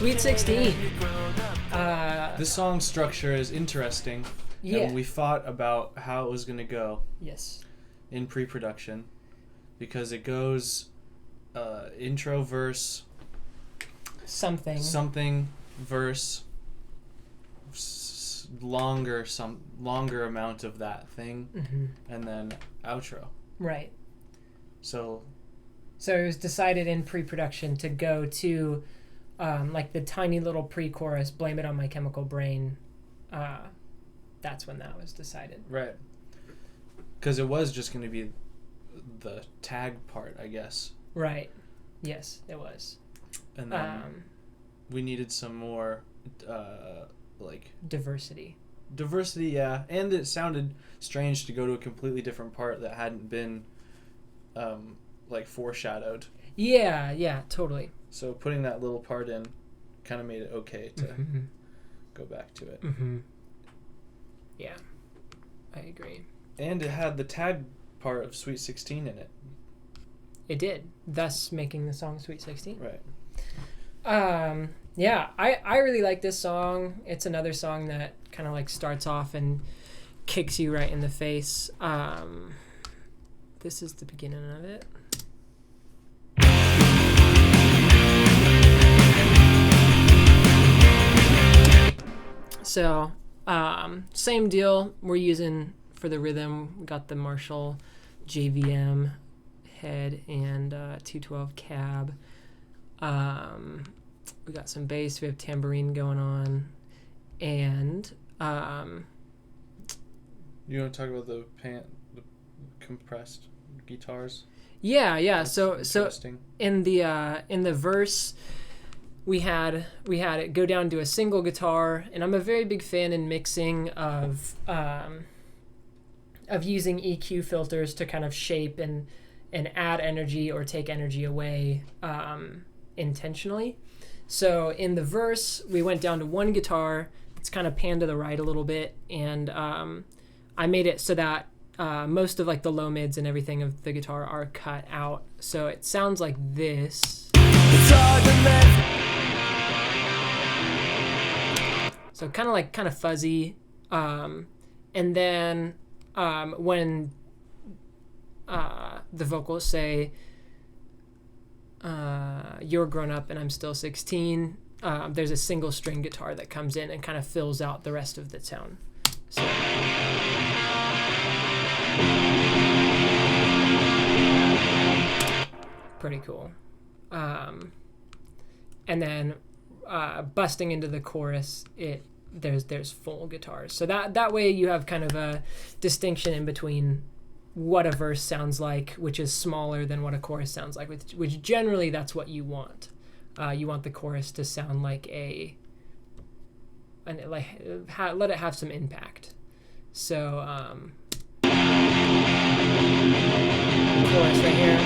Sweet 16. This song structure is interesting. Yeah. And we fought about how it was going to go Yes. in pre-production because it goes intro, verse, something, verse, longer amount of that thing, and then outro. Right. So it was decided in pre-production to go to like the tiny little pre-chorus, Blame It on My Chemical Brain. That's when that was decided. Right. Because it was just going to be the tag part, I guess. Right. Yes, it was. And then we needed some more diversity, yeah. And it sounded strange to go to a completely different part that hadn't been foreshadowed. Yeah, totally. So putting that little part in kind of made it okay to go back to it. Yeah, I agree. And it had the tag part of Sweet 16 in it. It did, thus making the song Sweet 16. Right. Yeah, I really like this song. It's another song that kind of like starts off and kicks you right in the face. This is the beginning of it. So, same deal. We're using for the rhythm. We got the Marshall JVM head and 212 cab. We got some bass. We have tambourine going on, and you want to talk about the compressed guitars? Yeah. That's So in the verse, we had it go down to a single guitar, and I'm a very big fan in mixing of using EQ filters to kind of shape and add energy or take energy away intentionally. So in the verse, we went down to one guitar. It's kind of panned to the right a little bit, and I made it so that most of like the low mids and everything of the guitar are cut out. So it sounds like this. So kind of fuzzy, and then when the vocals say, "You're grown up and I'm still 16," there's a single string guitar that comes in and kind of fills out the rest of the tone. So. Pretty cool. And then busting into the chorus, there's full guitars. So that way you have kind of a distinction in between what a verse sounds like, which is smaller than what a chorus sounds like, which generally that's what you want. You want the chorus to sound like let it have some impact. So chorus right here.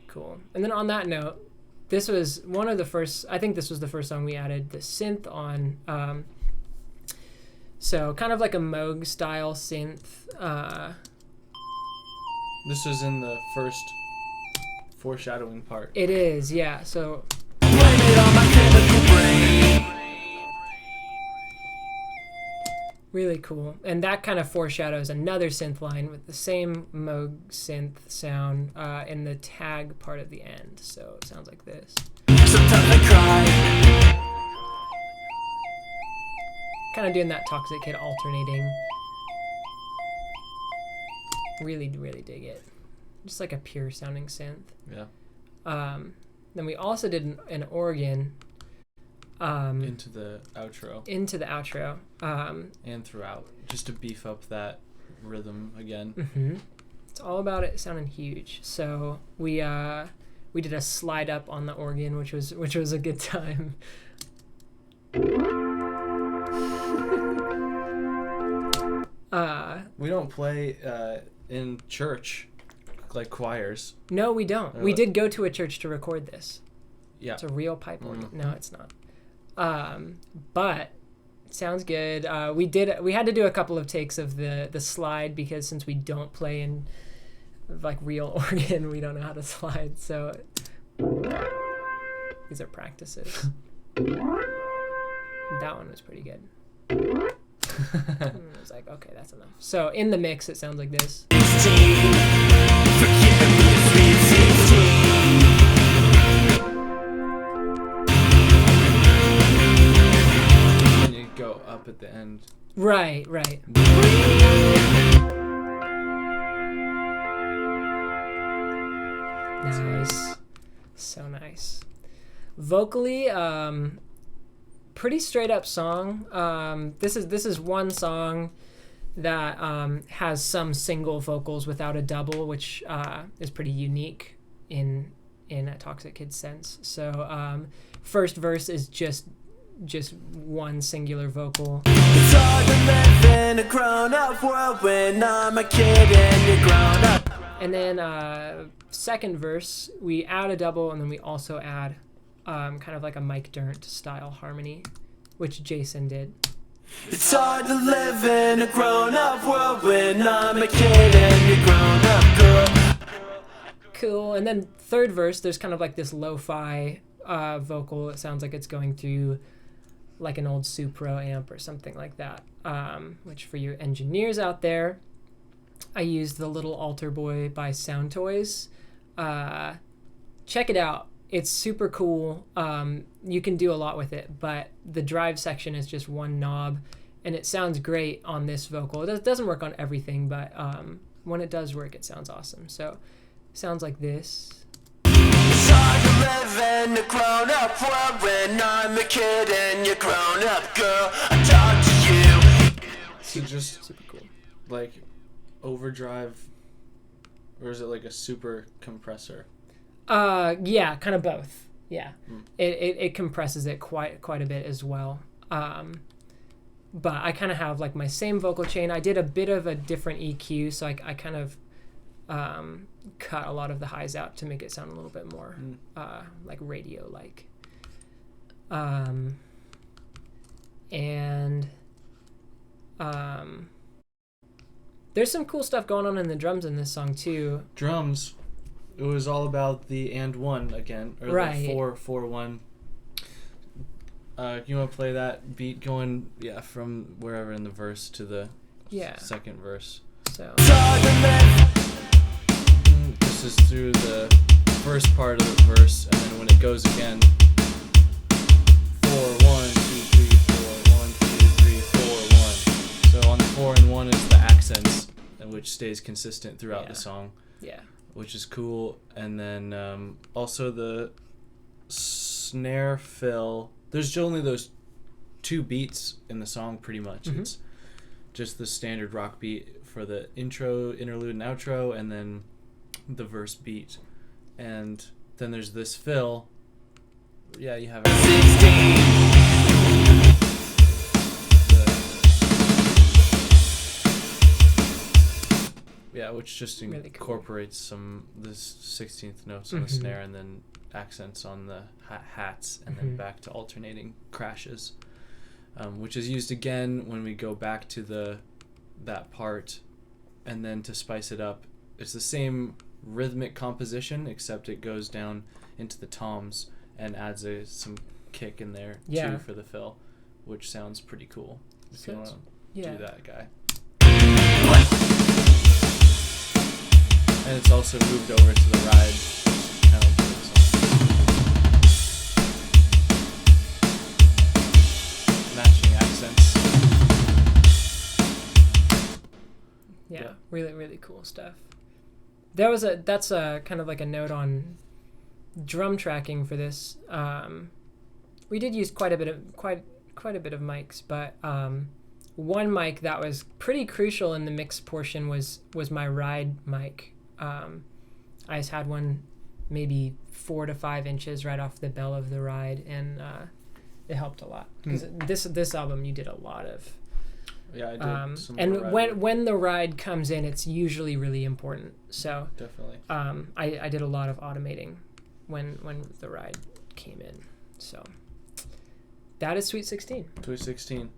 Cool. And then on that note, this was one of the first, I think this was the first song we added the synth on. So kind of like a Moog style synth. This was in the first foreshadowing part. It is, yeah. So really cool. And that kind of foreshadows another synth line with the same Moog synth sound in the tag part of the end. So it sounds like this. Sometimes I cry. Kind of doing that Toxic Kid alternating. Really, really dig it. Just like a pure sounding synth. Yeah. Then we also did an organ. Into the outro. And throughout, just to beef up that rhythm again. Mm-hmm. It's all about it sounding huge. So we did a slide up on the organ, which was a good time. We don't play in church like choirs. No, we don't. We did go to a church to record this. Yeah. It's a real pipe organ. No, it's not. But it sounds good. We had to do a couple of takes of the slide because since we don't play in like real organ. We don't know how to slide, so these are practices. That one was pretty good. I was like, okay, that's enough. So in the mix, it sounds like this. And you go up at the end. Right. Nice. So nice. Vocally, pretty straight up song. This is one song that has some single vocals without a double, which is pretty unique in a Toxic Kid sense. So first verse is just one singular vocal. It's hard to live in a grown-up world when I'm a kid and you're grown up. And then second verse, we add a double, and then we also add kind of like a Mike Dirnt style harmony, which Jason did. It's hard to live in a grown-up world when I'm a kid and you're grown up, girl. Cool. And then third verse, there's kind of like this lo-fi vocal. It sounds like it's going through like an old Supro amp or something like that, which for your engineers out there, I used the Little Altar Boy by Sound Toys. Check it out. It's super cool. You can do a lot with it, but the drive section is just one knob, and it sounds great on this vocal. It doesn't work on everything, but when it does work, it sounds awesome. So it sounds like this. It's hard to live in a grown-up world when I'm a kid and you're grown up, girl. I talk to you. So just Super cool. like overdrive, or is it like a super compressor? Yeah, kind of both. Yeah, it compresses it quite a bit as well. But I kind of have like my same vocal chain. I did a bit of a different EQ, so I kind of cut a lot of the highs out to make it sound a little bit more like radio-like. There's some cool stuff going on in the drums in this song too. Drums. It was all about the and one again, or Right. the 4-4-1. You want to play that beat going, from wherever in the verse to the second verse. So It's hard to live. This is through the first part of the verse, and then when it goes again, 4 1 2 3 4 1 2 3 4 1. So on the 4 and 1 is the accents, and which stays consistent throughout the song. Yeah. Which is cool. And then also the snare fill. There's only those 2 beats in the song pretty much. Mm-hmm. It's just the standard rock beat for the intro, interlude, and outro, and then the verse beat. And then there's this fill. Yeah, you have it. Which just Really incorporates some this 16th notes on the snare, and then accents on the hats, and then back to alternating crashes, which is used again when we go back to that part, and then to spice it up, it's the same rhythmic composition except it goes down into the toms and adds some kick in there too for the fill, which sounds pretty cool. If you want to do that, guy. And it's also moved over to the ride. Kind of matching accents. Yeah, really, really cool stuff. That's kind of like a note on drum tracking for this. We did use quite a bit of mics, but one mic that was pretty crucial in the mix portion was my ride mic. I just had one maybe 4 to 5 inches right off the bell of the ride, and it helped a lot. 'Cause this album you did a lot of. Yeah, I did. Some And when the ride comes in, it's usually really important. So definitely. I did a lot of automating when the ride came in. So that is Sweet 16. Sweet 16.